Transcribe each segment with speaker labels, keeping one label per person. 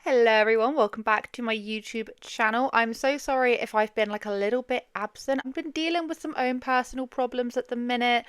Speaker 1: Hello everyone, welcome back to my YouTube channel. I'm so sorry if I've been like a little bit absent. I've been dealing with some own personal problems at the minute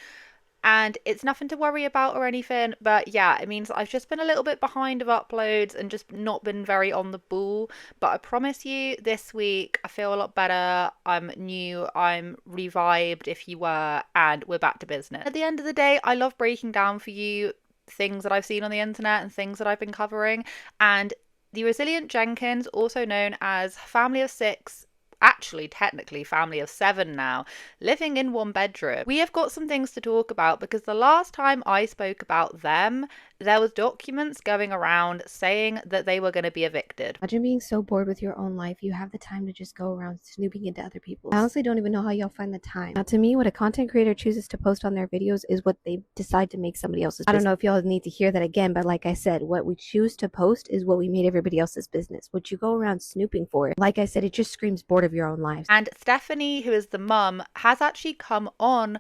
Speaker 1: and it's nothing to worry about or anything, but yeah, it means I've just been a little bit behind of uploads and just not been very on the ball. But I promise you this week I feel a lot better. I'm new, I'm revived if you were, and we're back to business. At the end of the day, I love breaking down for you things that I've seen on the internet and things that I've been covering, and the resilient Jenkins, also known as family of six, actually technically family of seven now, living in one bedroom. We have got some things to talk about because the last time I spoke about them, there was documents going around saying that they were going to be evicted.
Speaker 2: Imagine being so bored with your own life, you have the time to just go around snooping into other people's. I honestly don't even know how y'all find the time. Now, to me, what a content creator chooses to post on their videos is what they decide to make somebody else's business. I don't know if y'all need to hear that again, but like I said, what we choose to post is what we made everybody else's business. What you go around snooping for, like I said, it just screams bored of your own lives.
Speaker 1: And Stephanie, who is the mum, has actually come on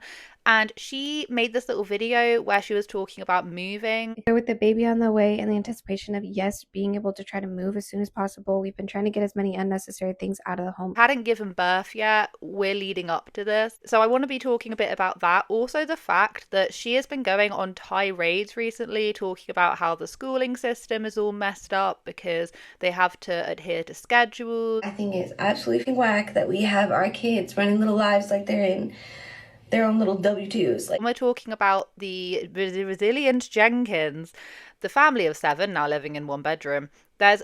Speaker 1: and she made this little video where she was talking about moving.
Speaker 2: With the baby on the way and the anticipation of, yes, being able to try to move as soon as possible, we've been trying to get as many unnecessary things out of the home.
Speaker 1: Hadn't given birth yet. We're leading up to this. So I want to be talking a bit about that. Also the fact that she has been going on tirades recently talking about how the schooling system is all messed up because they have to adhere to schedules.
Speaker 3: I think it's absolutely whack that we have our kids running little lives like they're in their own little W-2s.
Speaker 1: We're talking about the resilient Jenkins, the family of seven now living in one bedroom. There's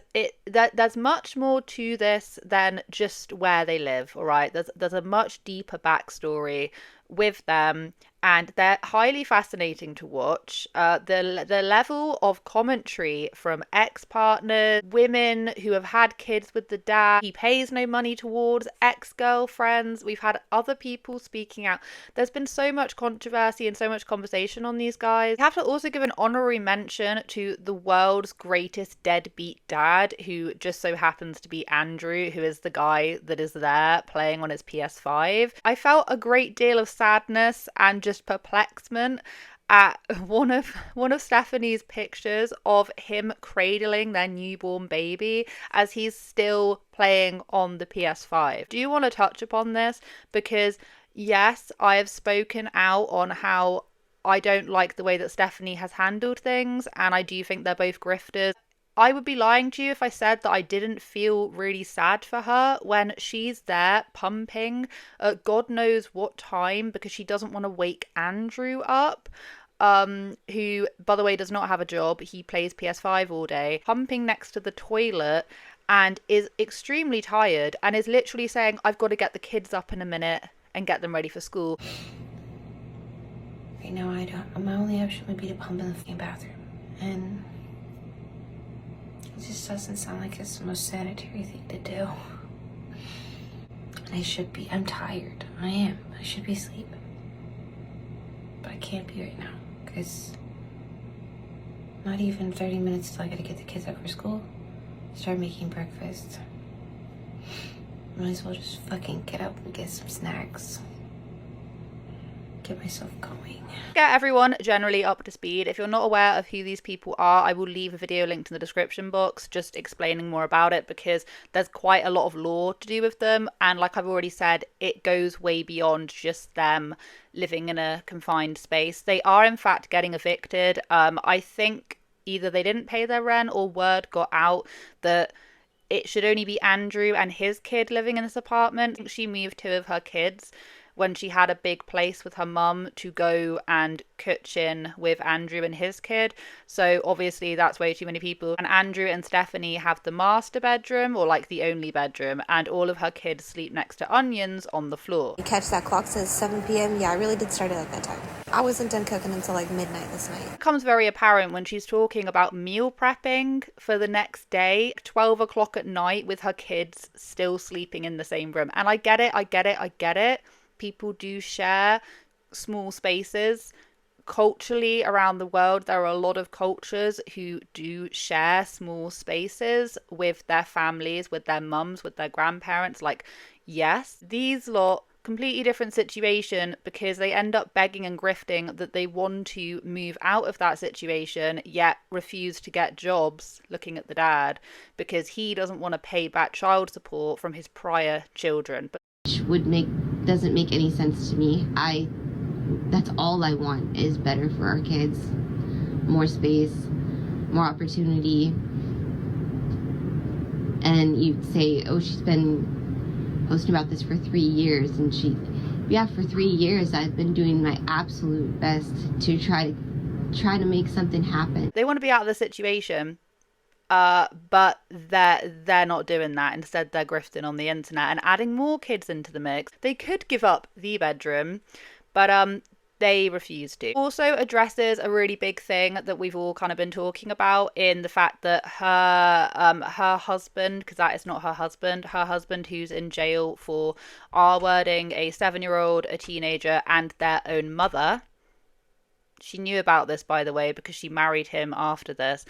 Speaker 1: much more to this than just where they live, all right? There's a much deeper backstory with them, and they're highly fascinating to watch. The level of commentary from ex-partners, women who have had kids with the dad, he pays no money towards, ex-girlfriends. We've had other people speaking out. There's been so much controversy and so much conversation on these guys. We have to also give an honorary mention to the world's greatest deadbeat dad, who just so happens to be Andrew, who is the guy that is there playing on his PS5. I felt a great deal of sadness and just perplexement at one of Stephanie's pictures of him cradling their newborn baby as he's still playing on the PS5. Do you want to touch upon this? Because yes, I have spoken out on how I don't like the way that Stephanie has handled things, and I do think they're both grifters. I would be lying to you if I said that I didn't feel really sad for her when she's there pumping at God knows what time because she doesn't want to wake Andrew up, who, by the way, does not have a job. He plays PS5 all day, pumping next to the toilet and is extremely tired and is literally saying, I've got to get the kids up in a minute and get them ready for school.
Speaker 3: Right now, my only option would be to pump in the fucking bathroom. And it just doesn't sound like it's the most sanitary thing to do. And I'm tired. I should be sleeping. But I can't be right now, because not even 30 minutes till I gotta get the kids up for school. Start making breakfast. Might as well just fucking get up and get some snacks. Get myself going.
Speaker 1: Get everyone generally up to speed. If you're not aware of who these people are, I will leave a video linked in the description box just explaining more about it, because there's quite a lot of lore to do with them, and like I've already said, it goes way beyond just them living in a confined space. They are in fact getting evicted. I think either they didn't pay their rent or word got out that it should only be Andrew and his kid living in this apartment. I think she moved two of her kids when she had a big place with her mum to go and kitch in with Andrew and his kid. So obviously that's way too many people. And Andrew and Stephanie have the master bedroom, or like the only bedroom, and all of her kids sleep next to Onions on the floor.
Speaker 4: You catch that clock says 7 p.m. Yeah, I really did start it at that time. I wasn't done cooking until like midnight this night.
Speaker 1: It becomes very apparent when she's talking about meal prepping for the next day, 12 o'clock at night, with her kids still sleeping in the same room. And I get it. People do share small spaces. Culturally around the world, there are a lot of cultures who do share small spaces with their families, with their mums, with their grandparents. Like, yes, these lot completely different situation because they end up begging and grifting that they want to move out of that situation, yet refuse to get jobs, looking at the dad, because he doesn't want to pay back child support from his prior children.
Speaker 5: Doesn't make any sense to me. That's all I want is better for our kids, more space, more opportunity. And you'd say, oh, she's been posting about this for 3 years, and for 3 years I've been doing my absolute best to try to make something happen.
Speaker 1: They want to be out of the situation, but they're not doing that. Instead, they're grifting on the internet and adding more kids into the mix. They could give up the bedroom, but they refuse to. Also addresses a really big thing that we've all kind of been talking about, in the fact that her husband, because that is not her husband who's in jail for R-wording a 7-year-old, a teenager, and their own mother. She knew about this, by the way, because she married him after this.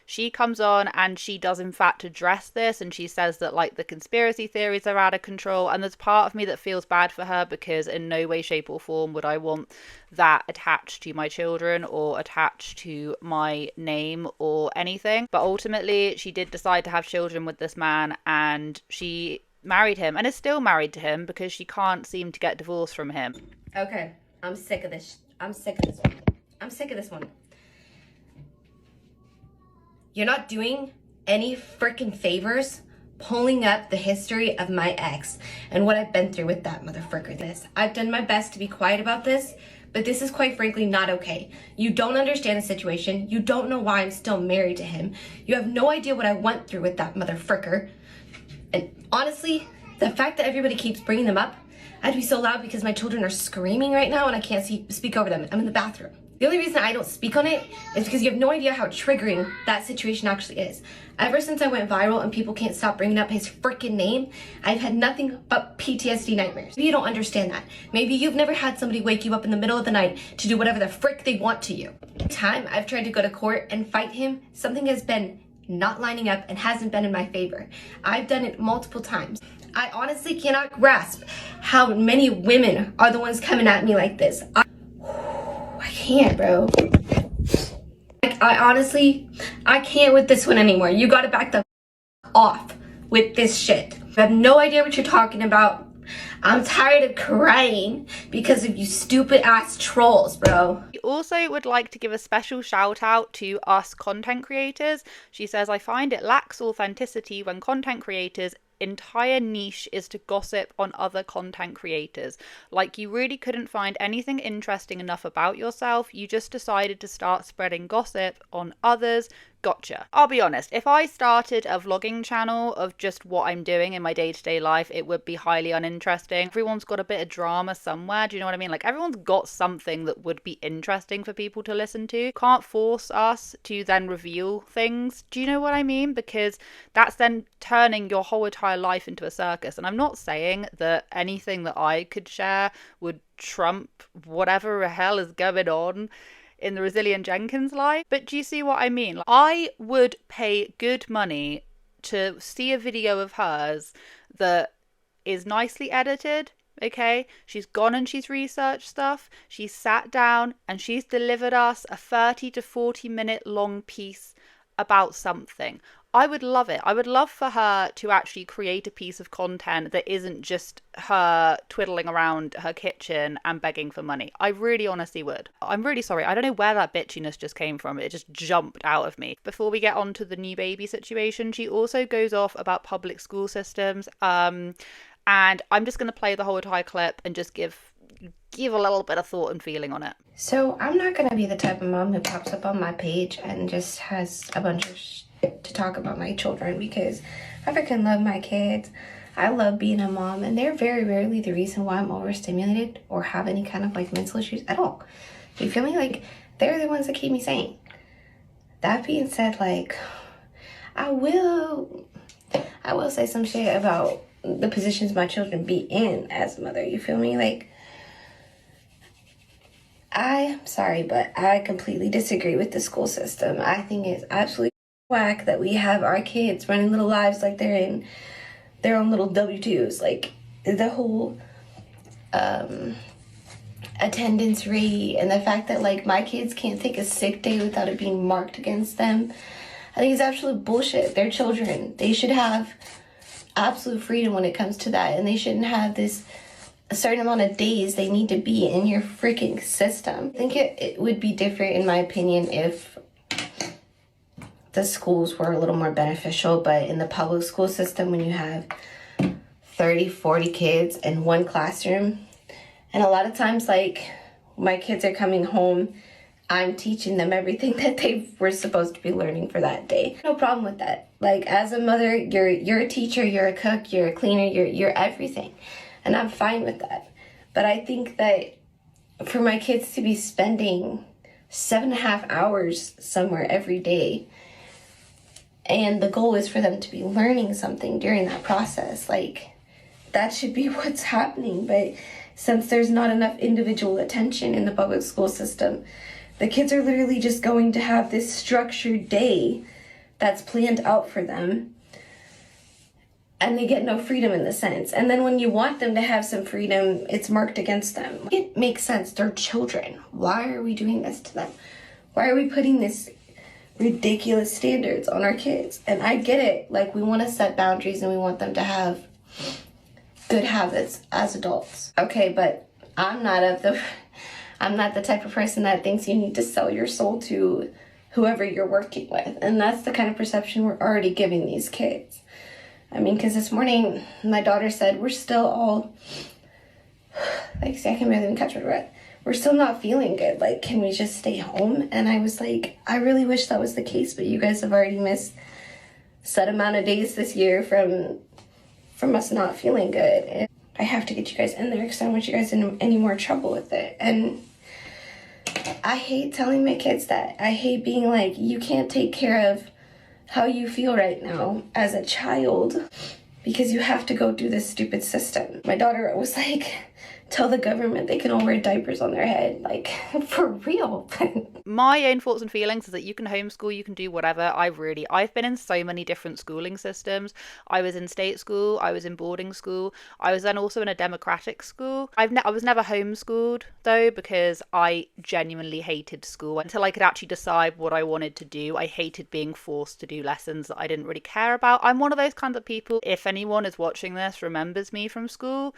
Speaker 1: She comes on and she does in fact address this, and she says that like the conspiracy theories are out of control, and there's part of me that feels bad for her, because in no way, shape or form would I want that attached to my children or attached to my name or anything. But ultimately she did decide to have children with this man, and she married him and is still married to him because she can't seem to get divorced from him.
Speaker 6: Okay, I'm sick of this. I'm sick of this one. I'm sick of this one. You're not doing any freaking favors pulling up the history of my ex and what I've been through with that motherfucker. I've done my best to be quiet about this, but this is quite frankly not okay. You don't understand the situation. You don't know why I'm still married to him. You have no idea what I went through with that motherfucker. And honestly, the fact that everybody keeps bringing them up, I'd be so loud because my children are screaming right now and I can't speak over them. I'm in the bathroom. The only reason I don't speak on it is because you have no idea how triggering that situation actually is. Ever since I went viral and people can't stop bringing up his freaking name, I've had nothing but PTSD nightmares. Maybe you don't understand that. Maybe you've never had somebody wake you up in the middle of the night to do whatever the frick they want to you. Every time I've tried to go to court and fight him, something has been not lining up and hasn't been in my favor. I've done it multiple times. I honestly cannot grasp how many women are the ones coming at me like this. I can't, bro. I can't with this one anymore. You gotta back the off with this shit. I have no idea what you're talking about. I'm tired of crying because of you stupid ass trolls, bro.
Speaker 1: She also would like to give a special shout out to us content creators. She says, I find it lacks authenticity when content creators entire niche is to gossip on other content creators. Like, you really couldn't find anything interesting enough about yourself. You just decided to start spreading gossip on others. Gotcha. I'll be honest, if I started a vlogging channel of just what I'm doing in my day-to-day life, it would be highly uninteresting. Everyone's got a bit of drama somewhere, do you know what I mean? Like, everyone's got something that would be interesting for people to listen to. Can't force us to then reveal things, do you know what I mean? Because that's then turning your whole entire life into a circus. And I'm not saying that anything that I could share would trump whatever the hell is going on in the Resilient Jenkins life, but do you see what I mean? Like, I would pay good money to see a video of hers that is nicely edited, okay? She's gone and she's researched stuff, she's sat down and she's delivered us a 30 to 40 minute long piece about something. I would love it. I would love for her to actually create a piece of content that isn't just her twiddling around her kitchen and begging for money. I really honestly would. I'm really sorry. I don't know where that bitchiness just came from. It just jumped out of me. Before we get on to the new baby situation, she also goes off about public school systems. And I'm just going to play the whole entire clip and just give a little bit of thought and feeling on it.
Speaker 6: So I'm not going to be the type of mom who pops up on my page and just has a bunch of to talk about my children, because I freaking love my kids. I love being a mom, and they're very rarely the reason why I'm overstimulated or have any kind of like mental issues at all. You feel me? Like, they're the ones that keep me sane. That being said, like, I will say some shit about the positions my children be in as a mother. You feel me? Like, I'm sorry, but I completely disagree with the school system. I think it's absolutely whack that we have our kids running little lives like they're in their own little W-2s. Like, the whole attendance rate and the fact that like my kids can't take a sick day without it being marked against them, I think it's absolute bullshit. They're children. They should have absolute freedom when it comes to that, and they shouldn't have this a certain amount of days they need to be in your freaking system. I think it would be different, in my opinion, if the schools were a little more beneficial, but in the public school system, when you have 30, 40 kids in one classroom, and a lot of times, like, my kids are coming home, I'm teaching them everything that they were supposed to be learning for that day. No problem with that. Like, as a mother, you're a teacher, you're a cook, you're a cleaner, you're everything. And I'm fine with that. But I think that for my kids to be spending 7.5 hours somewhere every day, and the goal is for them to be learning something during that process, like, that should be what's happening. But since there's not enough individual attention in the public school system, the kids are literally just going to have this structured day that's planned out for them, and they get no freedom in the sense. And then when you want them to have some freedom, it's marked against them. It makes sense. They're children. Why are we doing this to them? Why are we putting this ridiculous standards on our kids? And I get it. Like, we want to set boundaries and we want them to have good habits as adults. Okay, but I'm not the type of person that thinks you need to sell your soul to whoever you're working with. And that's the kind of perception we're already giving these kids. I mean, because this morning, my daughter said, we're still all, like, see, I can barely even catch my breath. We're still not feeling good. Like, can we just stay home? And I was like, I really wish that was the case, but you guys have already missed set amount of days this year from us not feeling good. And I have to get you guys in there because I don't want you guys in any more trouble with it. And I hate telling my kids that. I hate being like, you can't take care of how you feel right now as a child because you have to go through this stupid system. My daughter was like, tell the government they can all wear diapers on their head. Like, for real.
Speaker 1: My own thoughts and feelings is that you can homeschool, you can do whatever. I've been in so many different schooling systems. I was in state school, I was in boarding school, I was then also in a democratic school. I was never homeschooled though, because I genuinely hated school until I could actually decide what I wanted to do. I hated being forced to do lessons that I didn't really care about. I'm one of those kinds of people, if anyone is watching this remembers me from school,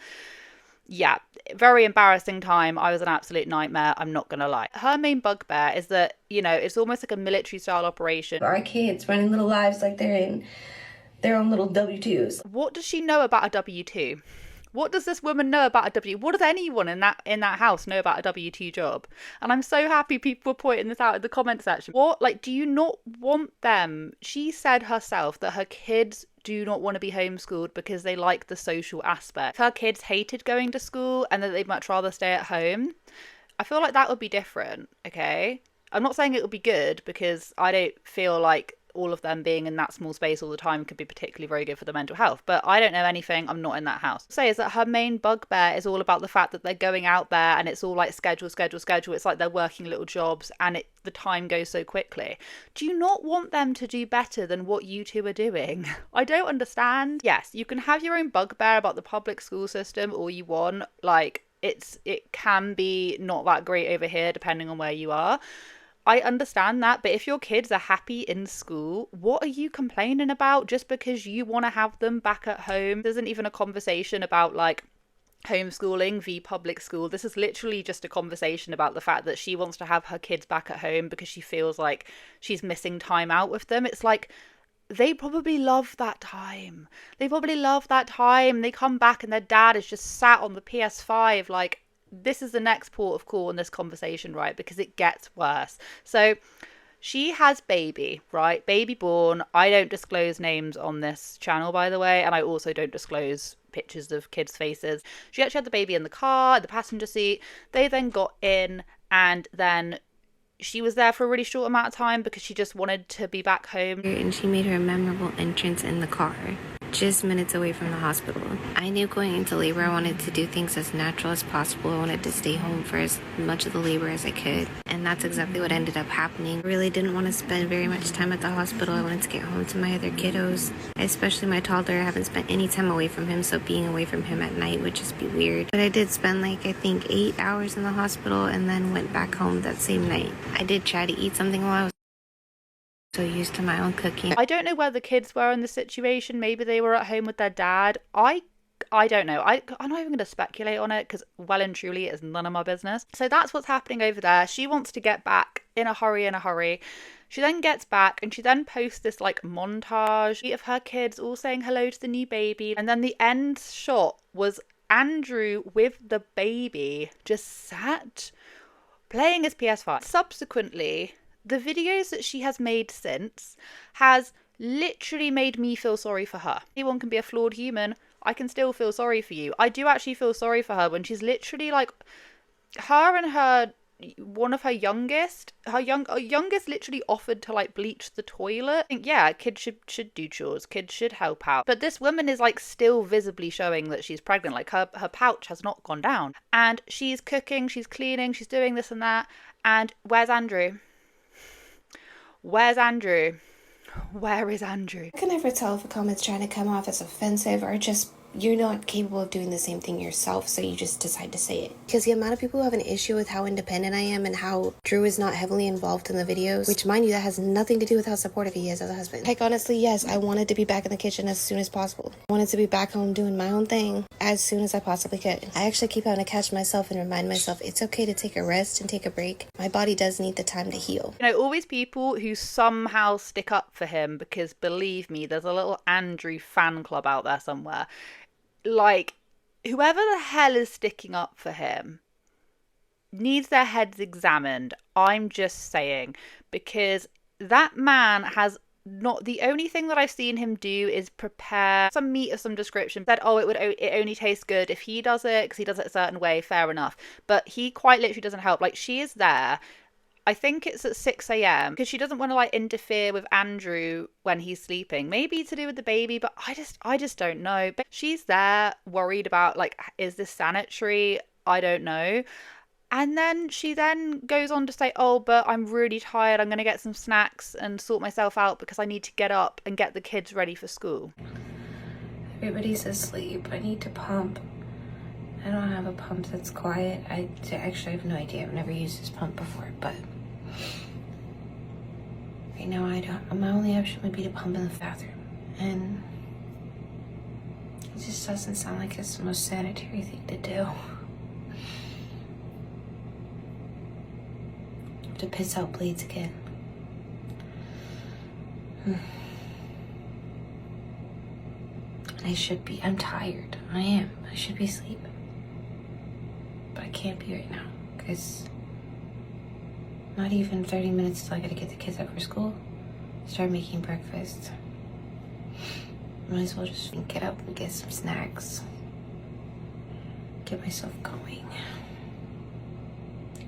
Speaker 1: yeah, very embarrassing time. I was an absolute nightmare, I'm not gonna lie. Her main bugbear is that, it's almost like a military style operation.
Speaker 6: Our kids running little lives like they're in their own little W-2s.
Speaker 1: What does she know about a W-2? What does this woman know about a W? What does anyone in that house know about a W-2 job? And I'm so happy people were pointing this out in the comment section. What, like, do you not want them? She said herself that her kids do not want to be homeschooled because they like the social aspect. If her kids hated going to school and that they'd much rather stay at home, I feel like that would be different, okay? I'm not saying it would be good because I don't feel like all of them being in that small space all the time could be particularly very good for the mental health, but I don't know anything, I'm not in that house. Say is that her main bugbear is all about the fact that they're going out there and it's all like schedule. It's like they're working little jobs and the time goes so quickly. Do you not want them to do better than what you two are doing? I don't understand. Yes, you can have your own bugbear about the public school system all you want. Like, it can be not that great over here depending on where you are. I understand that, but if your kids are happy in school, what are you complaining about just because you want to have them back at home? There isn't even a conversation about like homeschooling v public school. This is literally just a conversation about the fact that she wants to have her kids back at home because she feels like she's missing time out with them. It's like, they probably love that time. They come back and their dad is just sat on the PS5 like, this is the next port of call in this conversation, right? Because it gets worse. So she has baby, right? Baby born. I don't disclose names on this channel, by the way. And I also don't disclose pictures of kids' faces. She actually had the baby in the car, the passenger seat. They then got in and then she was there for a really short amount of time because she just wanted to be back home.
Speaker 3: And she made her memorable entrance in the car.
Speaker 2: just minutes away from the hospital. I knew going into labor I wanted to do things as natural as possible. I wanted to stay home for as much of the labor as I could. And that's exactly what ended up happening. I really didn't want to spend very much time at the hospital. I wanted to get home to my other kiddos, especially my toddler. I haven't spent any time away from him, so being away from him at night would just be weird. But I did spend like, I think 8 hours in the hospital and then went back home that same night. I did try to eat something while I was so used to my own cooking.
Speaker 1: I don't know where the kids were in the situation. Maybe they were at home with their dad. I don't know. I'm not even going to speculate on it because well and truly it is none of my business. So that's what's happening over there. She wants to get back in a hurry. She then gets back and she then posts this like montage of her kids all saying hello to the new baby. And then the end shot was Andrew with the baby just sat playing his PS5. Subsequently, the videos that she has made since has literally made me feel sorry for her. Anyone can be a flawed human. I can still feel sorry for you. I do actually feel sorry for her when she's literally like, her and her, one of her youngest literally offered to like bleach the toilet. I think, yeah, kids should do chores. Kids should help out. But this woman is like still visibly showing that she's pregnant. Like her pouch has not gone down. And she's cooking, she's cleaning, she's doing this and that. And where's Andrew? Where's Andrew? Where is Andrew?
Speaker 3: I can never tell if a comment's trying to come off as offensive or just you're not capable of doing the same thing yourself, so you just decide to say it.
Speaker 2: Because the amount of people who have an issue with how independent I am and how Drew is not heavily involved in the videos, which mind you, that has nothing to do with how supportive he is as a husband. Like honestly, yes, I wanted to be back in the kitchen as soon as possible. I wanted to be back home doing my own thing as soon as I possibly could. I actually keep having to catch myself and remind myself it's okay to take a rest and take a break. My body does need the time to heal.
Speaker 1: You know, always people who somehow stick up for him because believe me, there's a little Andrew fan club out there somewhere. Like, whoever the hell is sticking up for him needs their heads examined. I'm just saying, because that man has not, the only thing that I've seen him do is prepare some meat of some description. Said, oh, it only tastes good if he does it because he does it a certain way. Fair enough. But he quite literally doesn't help. Like, she is there. I think it's at 6 a.m. because she doesn't want to like interfere with Andrew when he's sleeping. Maybe to do with the baby, but I just don't know. But she's there worried about like, is this sanitary? I don't know. And then she then goes on to say, oh, but I'm really tired. I'm going to get some snacks and sort myself out because I need to get up and get the kids ready for school.
Speaker 3: Everybody's asleep. I need to pump. I don't have a pump that's quiet. I actually have no idea. I've never used this pump before, but right now I don't. My only option would be to pump in the bathroom, and it just doesn't sound like it's the most sanitary thing to do. To piss out blades again. I'm tired. I am. I should be sleeping. But I can't be right now, because not even 30 minutes till I gotta get the kids up for school. Start making breakfast. Might as well just get up and get some snacks. Get myself going.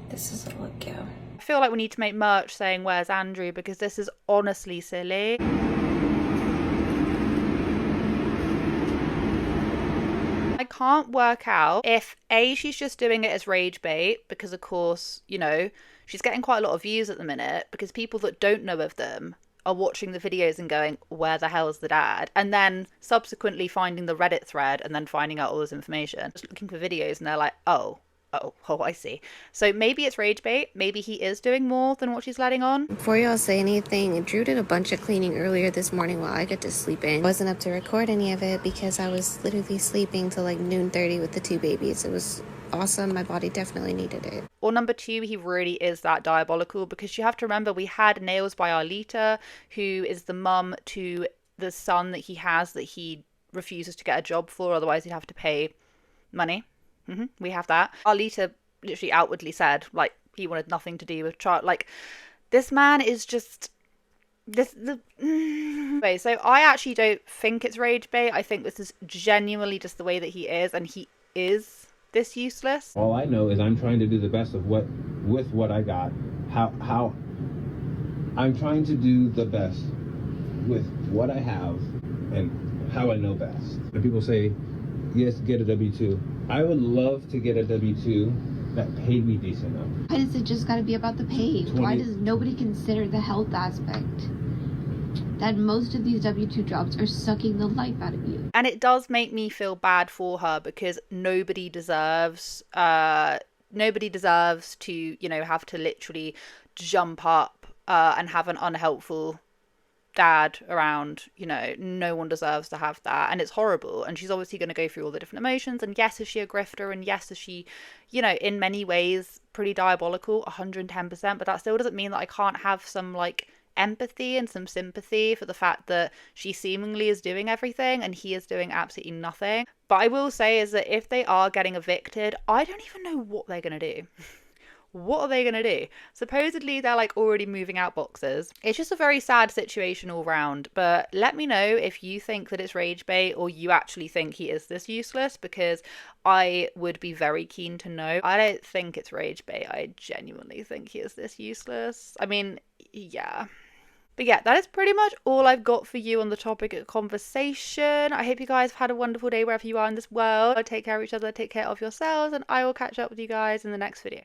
Speaker 3: This is a look, yo.
Speaker 1: I feel like we need to make merch saying where's Andrew because this is honestly silly. I can't work out if A, she's just doing it as rage bait because of course, you know, she's getting quite a lot of views at the minute because people that don't know of them are watching the videos and going, where the hell is the dad? And then subsequently finding the Reddit thread and then finding out all this information. Just looking for videos and they're like, oh, I see. So maybe it's rage bait. Maybe he is doing more than what she's letting on.
Speaker 2: Before y'all say anything, Drew did a bunch of cleaning earlier this morning while I got to sleep in. I wasn't up to record any of it because I was literally sleeping till like noon 30 with the two babies. It was awesome. My body definitely needed it.
Speaker 1: Or number two, he really is that diabolical because you have to remember we had Nails by Arlita, who is the mum to the son that he has that he refuses to get a job for, otherwise he'd have to pay money. We have that. Arlita literally outwardly said, like, he wanted nothing to do with child. Like, this man is just Okay, so I actually don't think it's rage bait. I think this is genuinely just the way that he is, and he is this useless.
Speaker 7: All I know is I'm trying to do the best of with what I got. How I'm trying to do the best with what I have and how I know best. When people say, yes, get a W-2, I would love to get a W-2 that paid me decent enough.
Speaker 5: Why does it just got to be about the pay? Why does nobody consider the health aspect? That most of these W-2 jobs are sucking the life out of you.
Speaker 1: And it does make me feel bad for her, because nobody deserves to, you know, have to literally jump up and have an unhelpful dad around. You know, no one deserves to have that, and it's horrible. And she's obviously going to go through all the different emotions, and yes, is she a grifter, and yes, is she, you know, in many ways pretty diabolical, 110%, but that still doesn't mean that I can't have some like empathy and some sympathy for the fact that she seemingly is doing everything and he is doing absolutely nothing. But I will say is that if they are getting evicted, I don't even know what they're going to do. What are they going to do? Supposedly they're like already moving out boxes. It's just a very sad situation all round. But let me know if you think that it's rage bait, or you actually think he is this useless, because I would be very keen to know. I don't think it's rage bait. I genuinely think he is this useless. I mean, yeah. But yeah, that is pretty much all I've got for you on the topic of conversation. I hope you guys have had a wonderful day wherever you are in this world. Take care of each other, take care of yourselves, and I will catch up with you guys in the next video.